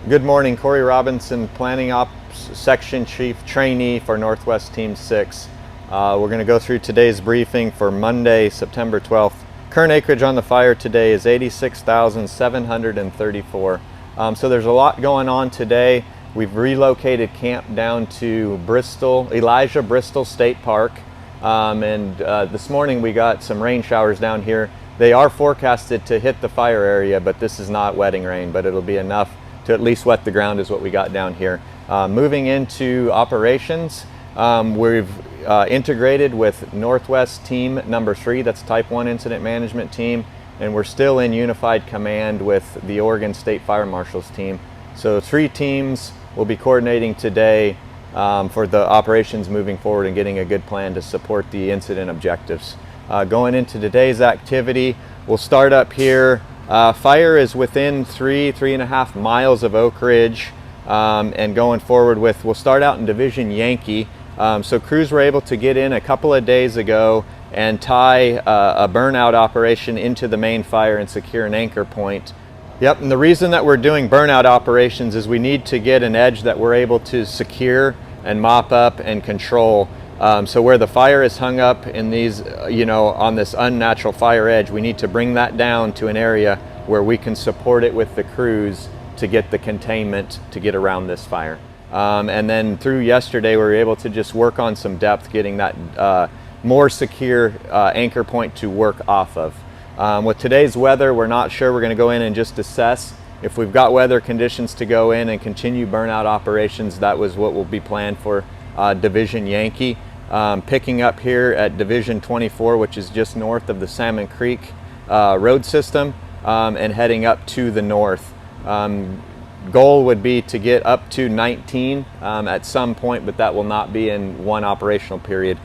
Good morning, Corey Robinson, Planning Ops Section Chief Trainee for Northwest Team 6. We're going to go through today's briefing for Monday, September 12th. Current acreage on the fire today is 86,734. So there's a lot going on today. We've relocated camp down to Elijah Bristol State Park. This morning we got some rain showers down here. They are forecasted to hit the fire area, but this is not wetting rain, but it'll be enough to at least wet the ground is what we got down here. Moving into operations, we've integrated with Northwest Team number 3, that's Type 1 Incident Management Team, and we're still in unified command with the Oregon State Fire Marshal's team. So 3 teams will be coordinating today for the operations moving forward and getting a good plan to support the incident objectives. Going into today's activity, we'll start up here. Fire is within 3.5 miles of Oak Ridge, and going forward we'll start out in Division Yankee. So crews were able to get in a couple of days ago and tie a burnout operation into the main fire and secure an anchor point. Yep, and the reason that we're doing burnout operations is we need to get an edge that we're able to secure and mop up and control. So where the fire is hung up in these, on this unnatural fire edge, we need to bring that down to an area where we can support it with the crews to get the containment to get around this fire. And then through yesterday, we were able to just work on some depth, getting that more secure anchor point to work off of. With today's weather, we're not sure. We're going to go in and just assess. If we've got weather conditions to go in and continue burnout operations, that was what will be planned for Division Yankee. Picking up here at Division 24, which is just north of the Salmon Creek road system, and heading up to the north. Goal would be to get up to 19 at some point, but that will not be in one operational period.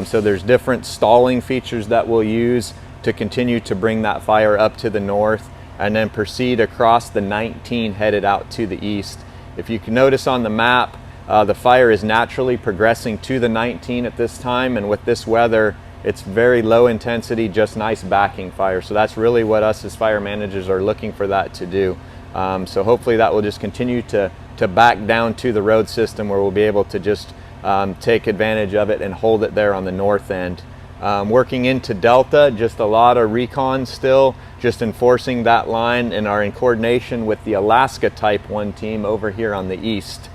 So there's different stalling features that we'll use to continue to bring that fire up to the north and then proceed across the 19 headed out to the east. If you can notice on the map, the fire is naturally progressing to the 19 at this time, and with this weather, it's very low intensity, just nice backing fire. So that's really what us as fire managers are looking for that to do. So hopefully that will just continue to back down to the road system where we'll be able to just take advantage of it and hold it there on the north end. Working into Delta, just a lot of recon still, just enforcing that line, and are in coordination with the Alaska Type 1 team over here on the east.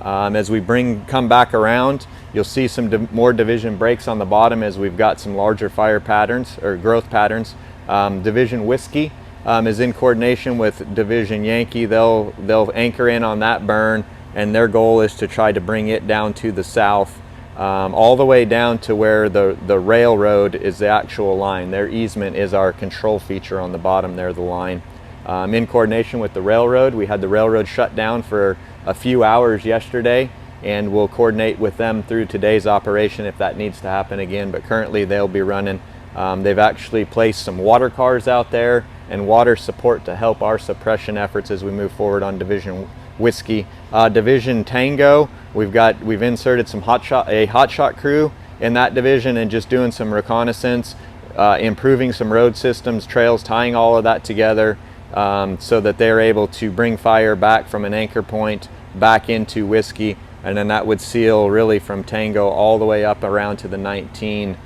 As we come back around, you'll see some more division breaks on the bottom as we've got some larger fire patterns or growth patterns. Division Whiskey is in coordination with Division Yankee. They'll anchor in on that burn, and their goal is to try to bring it down to the south, all the way down to where the railroad is the actual line. Their easement is our control feature on the bottom there, the line. In coordination with the railroad, we had the railroad shut down for a few hours yesterday, and we'll coordinate with them through today's operation if that needs to happen again, but currently they'll be running. They've actually placed some water cars out there and water support to help our suppression efforts as we move forward on Division Whiskey. Division Tango, we've inserted some a hotshot crew in that division and just doing some reconnaissance, improving some road systems, trails, tying all of that together so that they're able to bring fire back from an anchor point back into Whiskey, and then that would seal really from Tango all the way up around to the 19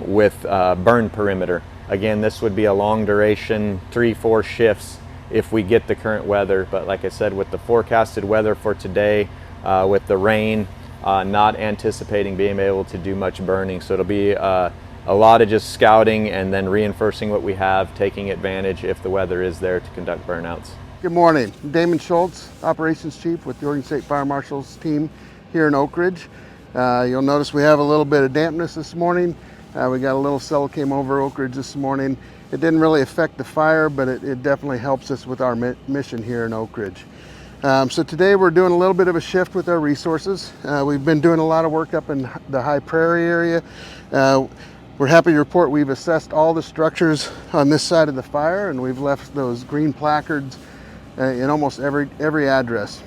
with burn perimeter. Again, this would be a long duration, 3-4 shifts if we get the current weather, but like I said, with the forecasted weather for today, with the rain, not anticipating being able to do much burning. So it'll be a lot of just scouting and then reinforcing what we have, taking advantage if the weather is there to conduct burnouts. Good morning, Damon Schultz, Operations Chief with the Oregon State Fire Marshal's team here in Oak Ridge. You'll notice we have a little bit of dampness this morning. We got a little cell came over Oak Ridge this morning. It didn't really affect the fire, but it definitely helps us with our mission here in Oak Ridge. So today we're doing a little bit of a shift with our resources. We've been doing a lot of work up in the High Prairie area. We're happy to report we've assessed all the structures on this side of the fire, and we've left those green placards in almost every address.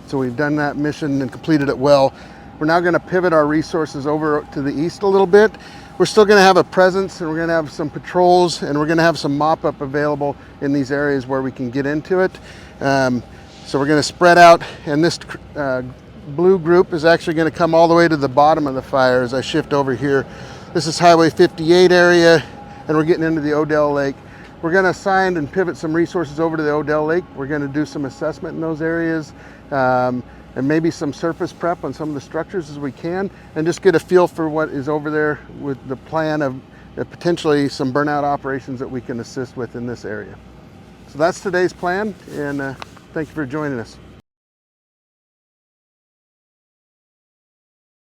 So we've done that mission and completed it well. We're now going to pivot our resources over to the east a little bit. We're still going to have a presence, and we're going to have some patrols, and we're going to have some mop-up available in these areas where we can get into it. So we're going to spread out, and this blue group is actually going to come all the way to the bottom of the fire as I shift over here. This is Highway 58 area, and we're getting into the Odell Lake. We're going to assign and pivot some resources over to the Odell Lake. We're going to do some assessment in those areas, and maybe some surface prep on some of the structures as we can, and just get a feel for what is over there with the plan of potentially some burnout operations that we can assist with in this area. So that's today's plan, and thank you for joining us.